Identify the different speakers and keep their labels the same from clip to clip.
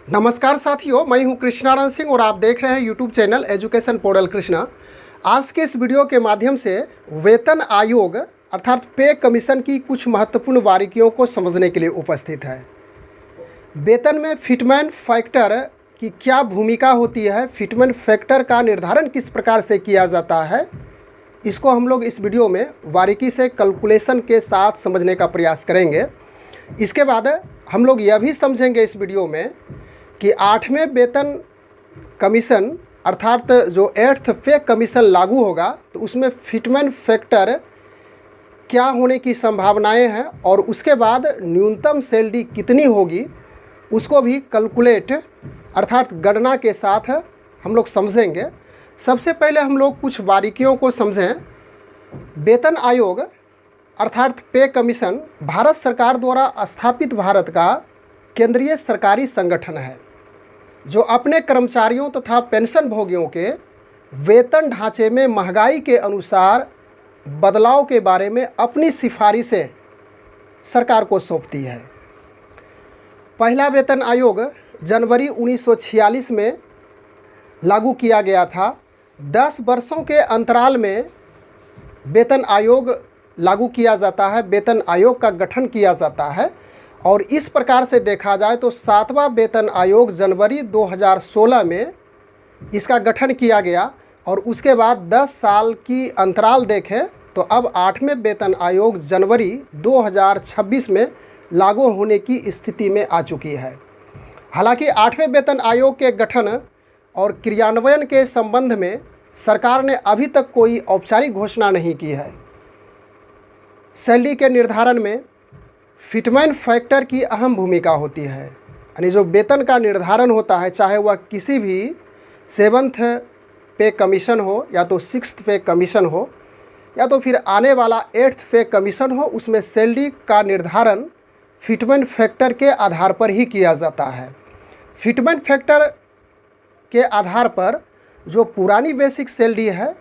Speaker 1: नमस्कार साथियों, मैं हूं कृष्णानंद सिंह और आप देख रहे हैं YouTube channel education portal Krishna. आज के इस वीडियो के माध्यम से वेतन आयोग अर्थात पे कमीशन की कुछ महत्वपूर्ण बारीकियों को समझने के लिए उपस्थित है। वेतन में फिटमेंट फैक्टर की क्या भूमिका होती है, फिटमेंट फैक्टर का निर्धारण किस प्रकार से किया जाता है, इसको हम लोग इस वीडियो में बारीकी से कैलकुलेशन के साथ समझने का प्रयास करेंगे। इसके बाद हम लोग यह भी समझेंगे इस वीडियो में कि 8वें वेतन कमीशन अर्थात जो 8th पे कमीशन लागू होगा तो उसमें फिटमेंट फैक्टर क्या होने की संभावनाएं हैं और उसके बाद न्यूनतम सैलरी कितनी होगी उसको भी कैलकुलेट अर्थात गणना के साथ हम लोग समझेंगे। सबसे पहले हम लोग कुछ बारीकियों को समझें। वेतन आयोग अर्थात पे कमीशन भारत सरकार द्वारा स्थापित भारत का केंद्रीय सरकारी संगठन है जो अपने कर्मचारियों तथा पेंशन भोगियों के वेतन ढांचे में महंगाई के अनुसार बदलाव के बारे में अपनी सिफारिशें सरकार को सौंपती है। पहला वेतन आयोग जनवरी 1946 में लागू किया गया था। 10 वर्षों के अंतराल में वेतन आयोग लागू किया जाता है, वेतन आयोग का गठन किया जाता है और इस प्रकार से देखा जाए तो 7वां वेतन आयोग जनवरी 2016 में इसका गठन किया गया और उसके बाद 10 साल की अंतराल देखें तो अब 8वें वेतन आयोग जनवरी 2026 में लागू होने की स्थिति में आ चुकी है। हालांकि 8वें वेतन आयोग के गठन और क्रियान्वयन के संबंध में सरकार ने अभी तक कोई औपचारिक घोषणा नहीं की है। सैलरी के निर्धारण में फिटमेंट फैक्टर की अहम भूमिका होती है, यानी जो वेतन का निर्धारण होता है चाहे वह किसी भी 7th पे कमीशन हो या तो 6th पे कमीशन हो या तो फिर आने वाला 8th पे कमीशन हो, उसमें सैलरी का निर्धारण फिटमेंट फैक्टर के आधार पर ही किया जाता है। फिटमेंट फैक्टर के आधार पर जो पुरानी बेसिक सैलरी है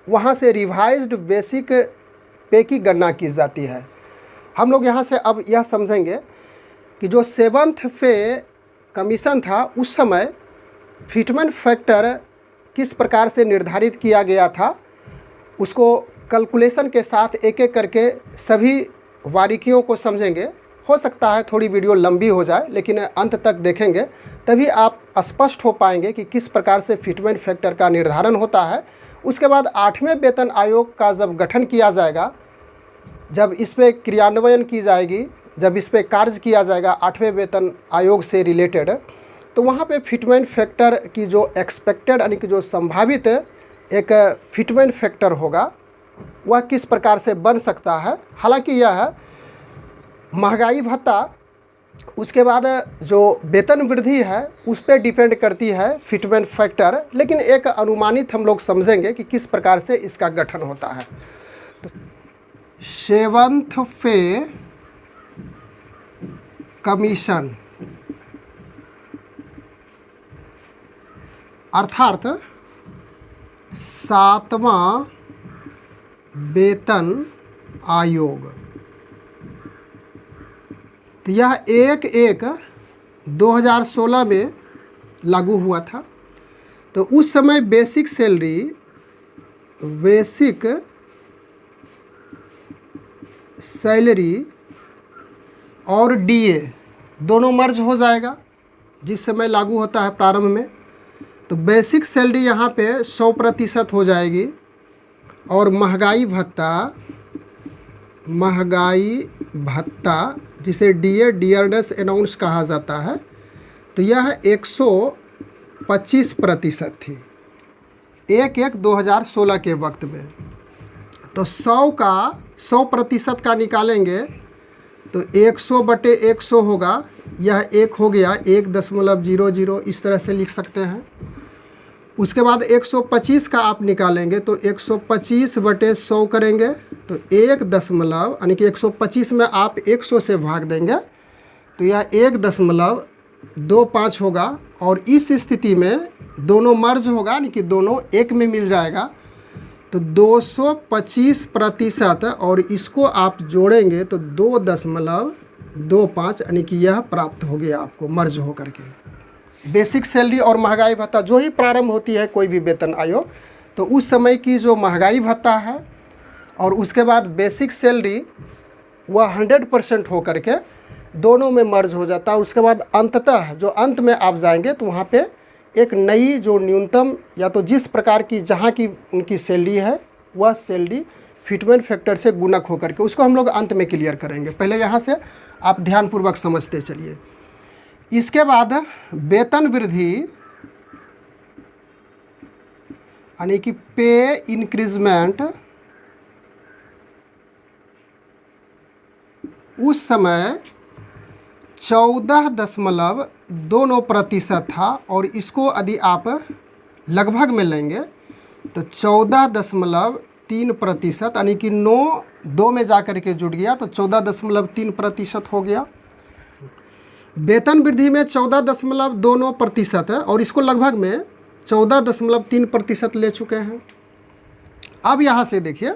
Speaker 1: वहाँ से रिवाइज्ड बेसिक पे की गणना की जाती है। हम लोग यहाँ से अब यह समझेंगे कि जो 7th पे कमीशन था उस समय फिटमेंट फैक्टर किस प्रकार से निर्धारित किया गया था, उसको कैलकुलेशन के साथ एक एक करके सभी बारीकियों को समझेंगे। हो सकता है थोड़ी वीडियो लंबी हो जाए लेकिन अंत तक देखेंगे तभी आप स्पष्ट हो पाएंगे कि किस प्रकार से फिटमेंट फैक्टर का निर्धारण होता है। उसके बाद 8वें वेतन आयोग का जब गठन किया जाएगा, जब इस पर क्रियान्वयन की जाएगी, जब इस पर कार्य किया जाएगा 8वें वेतन आयोग से रिलेटेड, तो वहाँ पे फिटमेंट फैक्टर की जो एक्सपेक्टेड यानी कि जो संभावित एक फिटमेंट फैक्टर होगा वह किस प्रकार से बन सकता है। हालांकि यह महंगाई भत्ता उसके बाद जो वेतन वृद्धि है उस पर डिपेंड करती है फिटमेंट फैक्टर, लेकिन एक अनुमानित हम लोग समझेंगे कि किस प्रकार से इसका गठन होता है। तो 7th पे कमीशन अर्थात 7वां वेतन आयोग, तो यह 1/1/2016 में लागू हुआ था। तो उस समय बेसिक सैलरी और डीए दोनों मर्ज हो जाएगा जिस समय लागू होता है प्रारंभ में। तो बेसिक सैलरी यहाँ पे 100% हो जाएगी और महंगाई भत्ता जिसे डीए डियरनेस अलाउंस कहा जाता है, तो यह 125% थी 1/1/2016 के वक्त में। तो 100% का निकालेंगे तो 100/100 होगा, यह 1 हो गया 1.00, इस तरह से लिख सकते हैं। उसके बाद 125 का आप निकालेंगे तो 125/100 करेंगे तो 1 दशमलव यानी कि 125 में आप 100 से भाग देंगे तो यह 1.25 होगा और इस स्थिति में दोनों मर्ज होगा यानी कि दोनों एक में मिल जाएगा तो 225% और इसको आप जोड़ेंगे तो 2.25 यानी कि यह प्राप्त हो गया आपको मर्ज हो करके। बेसिक सैलरी और महंगाई भत्ता जो ही प्रारंभ होती है कोई भी वेतन आयोग, तो उस समय की जो महंगाई भत्ता है और उसके बाद बेसिक सैलरी वह 100% हो करके दोनों में मर्ज हो जाता है। उसके बाद अंततः जो अंत में आप जाएंगे तो वहाँ पे एक नई जो न्यूनतम या तो जिस प्रकार की जहाँ की उनकी सैलरी है वह सैलरी फिटमेंट फैक्टर से गुणक होकर के, उसको हम लोग अंत में क्लियर करेंगे। पहले यहाँ से आप ध्यानपूर्वक समझते चलिए। इसके बाद वेतन वृद्धि यानी कि पे इंक्रीजमेंट उस समय 14.29% था, और इसको यदि आप लगभग में लेंगे तो 14.3%, यानी कि 9 2 में जा कर के जुड़ गया तो 14.3% हो गया। वेतन वृद्धि में 14.29% है और इसको लगभग में 14.3% ले चुके हैं। अब यहाँ से देखिए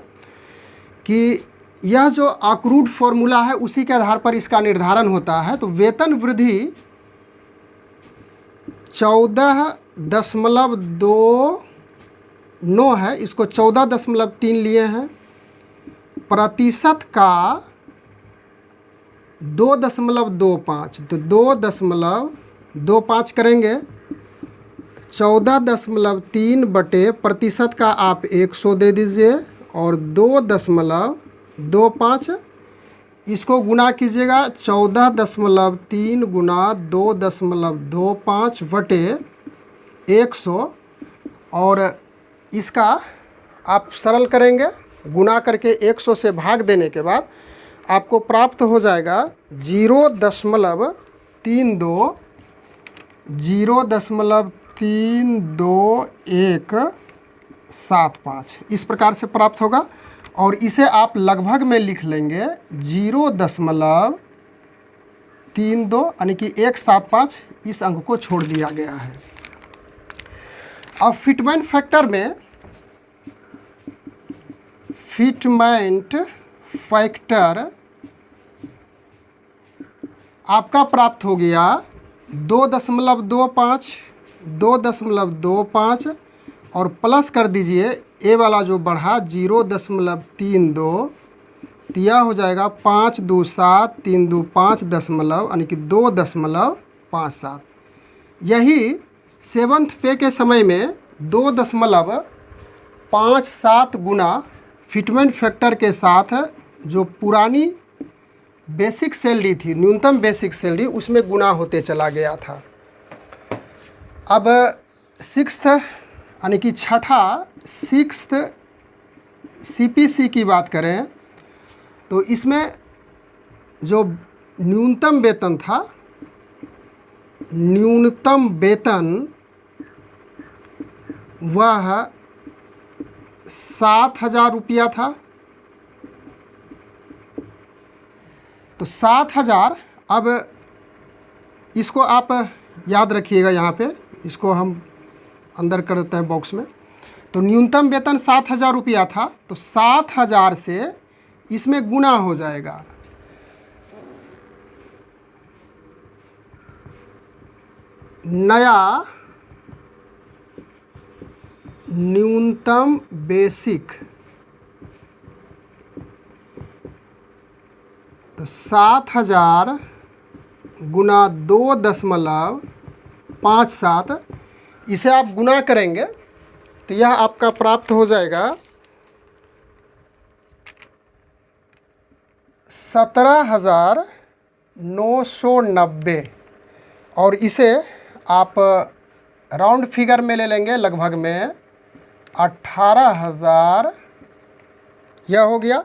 Speaker 1: कि यह जो आक्रूड फॉर्मूला है उसी के आधार पर इसका निर्धारण होता है। तो वेतन वृद्धि 14.29 है, इसको 14.3 लिए हैं, प्रतिशत का 2.25, तो 2.25 करेंगे 14.3 बटे प्रतिशत का आप 100 दे दीजिए और 2.25 इसको गुना कीजिएगा 14.3 गुना 2.25 बटे 100, और इसका आप सरल करेंगे, गुना करके 100 से भाग देने के बाद आपको प्राप्त हो जाएगा 0.32175, इस प्रकार से प्राप्त होगा। और इसे आप लगभग में लिख लेंगे 0.32, यानी कि 175, इस अंक को छोड़ दिया गया है। अब फिटमेंट फैक्टर में फिटमेंट फैक्टर आपका प्राप्त हो गया 2.25 और प्लस कर दीजिए ए वाला जो बढ़ा 0.32, तो यह हो जाएगा 5 2 7 3 2 5 दशमलव, यानी कि 2.57। यही 7th पे के समय में 2.57 गुना फिटमेंट फैक्टर के साथ जो पुरानी बेसिक सैलरी थी, न्यूनतम बेसिक सैलरी, उसमें गुना होते चला गया था। अब 6th यानी कि छठा 6th CPC की बात करें तो इसमें जो न्यूनतम वेतन था, न्यूनतम वेतन वह 7,000 रुपया था। तो 7,000, अब इसको आप याद रखिएगा, यहाँ पे इसको हम अंदर कर देते हैं बॉक्स में। तो न्यूनतम वेतन 7,000 रुपया था, तो 7,000 से इसमें गुना हो जाएगा। नया न्यूनतम बेसिक, तो 7,000 गुना 2.57, इसे आप गुना करेंगे तो यह आपका प्राप्त हो जाएगा 17,990, और इसे आप राउंड फिगर में ले लेंगे, लगभग में 18,000 यह हो गया।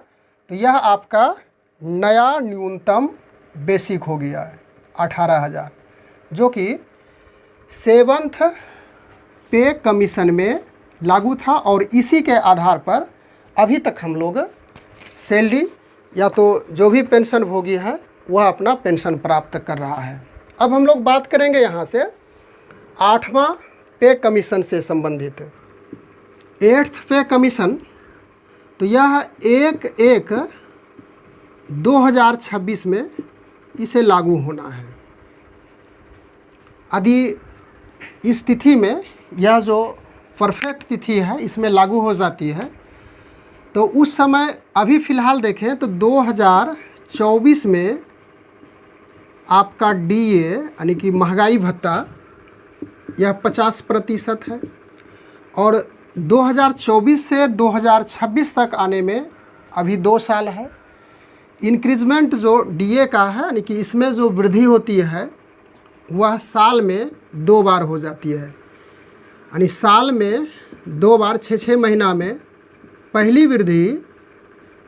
Speaker 1: तो यह आपका नया न्यूनतम बेसिक हो गया है 18,000, जो कि 7th पे कमीशन में लागू था, और इसी के आधार पर अभी तक हम लोग सैलरी या तो जो भी पेंशन भोगी है वह अपना पेंशन प्राप्त कर रहा है। अब हम लोग बात करेंगे यहाँ से 8वां पे कमीशन से संबंधित। 8th पे कमीशन, तो यह 1/1/2026 में इसे लागू होना है। यदि इस तिथि में यह जो परफेक्ट तिथि है इसमें लागू हो जाती है। तो उस समय अभी फ़िलहाल देखें तो 2024 में आपका डीए यानी कि महंगाई भत्ता यह 50% है, और 2024 से 2026 तक आने में अभी 2 साल है। इंक्रीजमेंट जो डीए का है यानी कि इसमें जो वृद्धि होती है वह साल में 2 बार हो जाती है, यानी साल में 2 बार 6 महीना में। पहली वृद्धि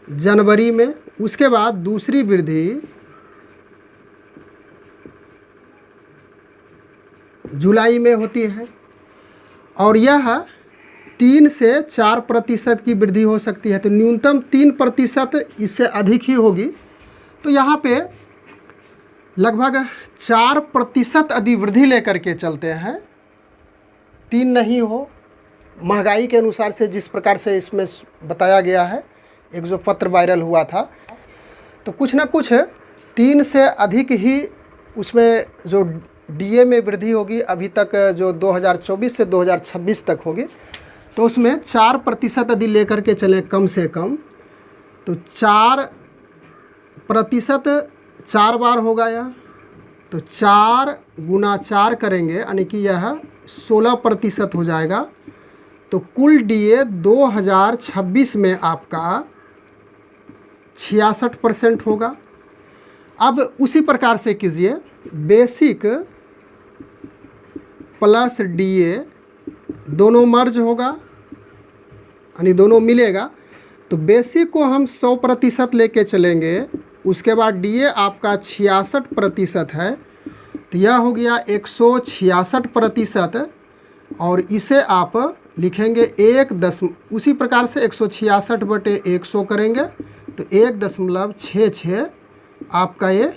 Speaker 1: जनवरी में, उसके बाद दूसरी वृद्धि जुलाई में होती है, और यह 3 से 4% की वृद्धि हो सकती है। तो न्यूनतम 3%, इससे अधिक ही होगी। तो यहाँ पे लगभग 4% यदि वृद्धि लेकर के चलते हैं, 3 नहीं हो, महंगाई के अनुसार से जिस प्रकार से इसमें बताया गया है, एक जो पत्र वायरल हुआ था, तो कुछ ना कुछ 3 से अधिक ही उसमें जो डीए में वृद्धि होगी अभी तक, जो 2024 से 2026 तक होगी। तो उसमें 4% यदि लेकर के चलें कम से कम, तो 4% 4 बार होगा यह, तो 4 गुना 4 करेंगे यानी कि यह 16% हो जाएगा। तो कुल डीए 2026 में आपका 66% होगा। अब उसी प्रकार से कीजिए, बेसिक प्लस डीए दोनों मर्ज होगा, यानी दोनों मिलेगा। तो बेसिक को हम 100% लेके चलेंगे, उसके बाद डीए आपका 66% है, तो यह हो गया 166%, और इसे आप लिखेंगे उसी प्रकार से 166/100 करेंगे, तो 1.66 आपका ये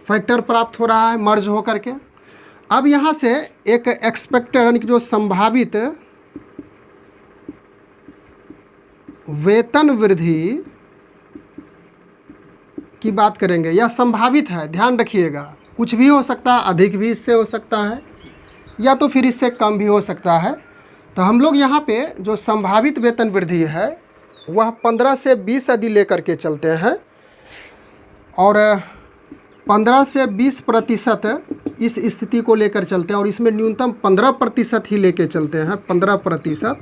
Speaker 1: फैक्टर प्राप्त हो रहा है मर्ज हो करके। अब यहाँ से एक एक्सपेक्टेड यानी कि जो संभावित वेतन वृद्धि की बात करेंगे। यह संभावित है, ध्यान रखिएगा, कुछ भी हो सकता है, अधिक भी इससे हो सकता है, या तो फिर इससे कम भी हो सकता है। तो हम लोग यहाँ पे जो संभावित वेतन वृद्धि है वह 15 से 20 यदि लेकर के चलते हैं, और 15 से 20% इस स्थिति को लेकर चलते हैं, और इसमें न्यूनतम 15% ही लेके चलते हैं, 15%।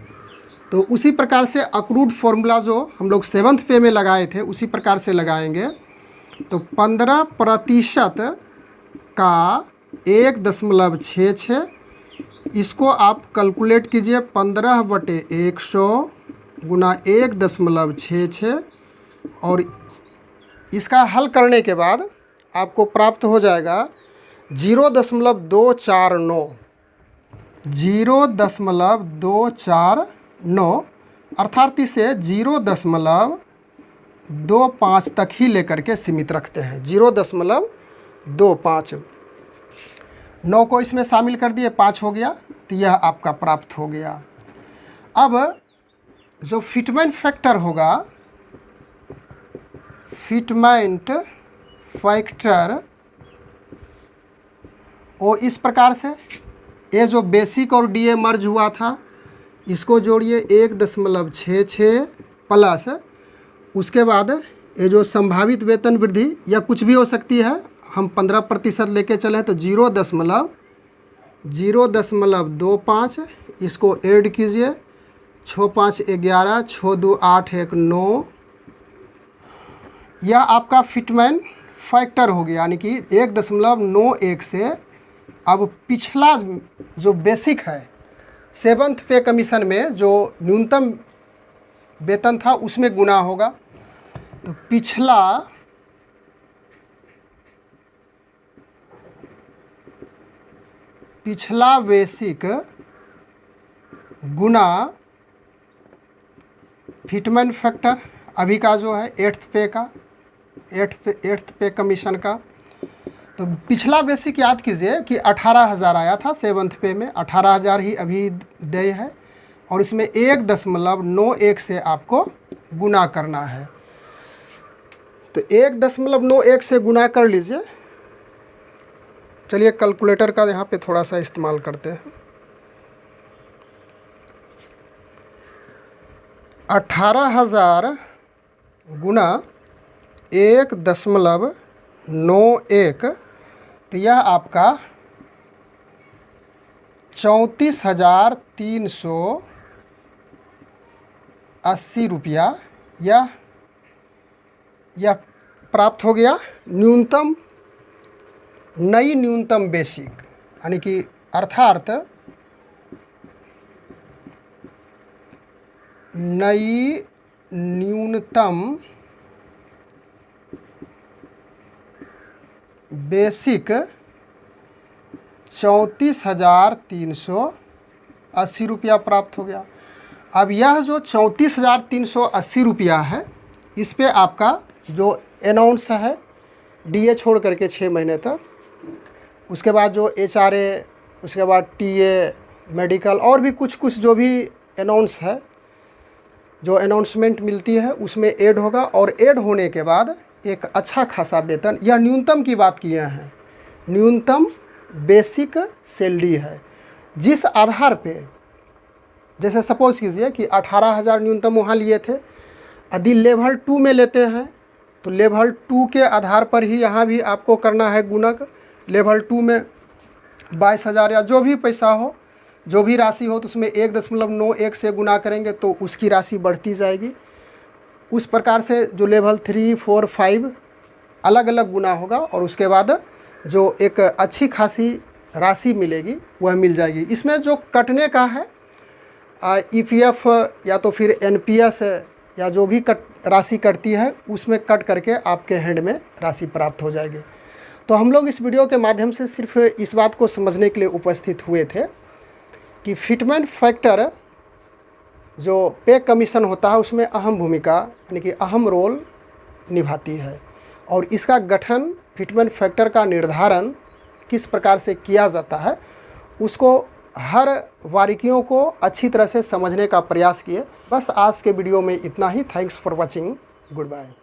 Speaker 1: तो उसी प्रकार से अक्रूड फॉर्मूला जो हम लोग 7th पे में लगाए थे उसी प्रकार से लगाएंगे। तो 15% का 1.66, इसको आप कैलकुलेट कीजिए, 15/100 गुना 1.66, और इसका हल करने के बाद आपको प्राप्त हो जाएगा 0.249, 0.249, अर्थात इसे 0.25 तक ही लेकर के सीमित रखते हैं। 0.25, 9 को इसमें शामिल कर दिए, 5 हो गया, तो यह आपका प्राप्त हो गया। अब जो फिटमेंट फैक्टर होगा, फिटमेंट फैक्टर वो इस प्रकार से, ये जो बेसिक और डीए मर्ज हुआ था इसको जोड़िए 1.66 प्लस, उसके बाद ये जो संभावित वेतन वृद्धि या कुछ भी हो सकती है, हम 15% लेके चले तो 0.25, इसको ऐड कीजिए, 6 5 11, 6 2 8 1 9, यह आपका फिटमेंट फैक्टर हो गया, यानी कि 1.91 से अब पिछला जो बेसिक है 7th पे कमीशन में जो न्यूनतम वेतन था उसमें गुना होगा। तो पिछला बेसिक गुना फिटमेंट फैक्टर अभी का जो है 8th पे का, 8th पे कमीशन का। तो पिछला बेसिक याद कीजिए कि 18,000 आया था 7th पे में, 18,000 ही अभी देय है, और इसमें 1.91 से आपको गुना करना है। तो 1.91 से गुना कर लीजिए। चलिए कैलकुलेटर का यहाँ पे थोड़ा सा इस्तेमाल करते हैं। 18,000 गुना 1.91, तो यह आपका 34,380 रुपया यह प्राप्त हो गया। न्यूनतम, नई न्यूनतम बेसिक, यानी कि अर्थात नई न्यूनतम बेसिक 34,380 रुपया प्राप्त हो गया। अब यह जो 34,380 रुपया है, इस पे आपका जो अनाउंस है डीए छोड़ करके 6 महीने तक, उसके बाद जो HRA, उसके बाद TA, मेडिकल और भी कुछ जो भी अनाउंस है, जो अनाउंसमेंट मिलती है उसमें ऐड होगा। और ऐड होने के बाद एक अच्छा खासा वेतन, यह न्यूनतम की बात किए हैं, न्यूनतम बेसिक सैलरी है, जिस आधार पे, जैसे सपोज़ कीजिए कि 18,000 न्यूनतम वहाँ लिए थे, यदि लेवल 2 में लेते हैं तो लेवल 2 के आधार पर ही यहाँ भी आपको करना है गुणक। लेवल 2 में 22,000 या जो भी पैसा हो, जो भी राशि हो, तो उसमें 1.91 से गुना करेंगे तो उसकी राशि बढ़ती जाएगी। उस प्रकार से जो लेवल 3, 4, 5 अलग अलग गुना होगा और उसके बाद जो एक अच्छी खासी राशि मिलेगी वह मिल जाएगी। इसमें जो कटने का है EPF या तो फिर NPS या जो भी राशि कटती है, उसमें कट करके आपके हैंड में राशि प्राप्त हो जाएगी। तो हम लोग इस वीडियो के माध्यम से सिर्फ इस बात को समझने के लिए उपस्थित हुए थे कि फिटमेंट फैक्टर जो पे कमीशन होता है उसमें अहम भूमिका, यानी कि अहम रोल निभाती है। और इसका गठन, फिटमेंट फैक्टर का निर्धारण किस प्रकार से किया जाता है, उसको हर बारीकियों को अच्छी तरह से समझने का प्रयास किए। बस आज के वीडियो में इतना ही। Thanks for watching. Good bye.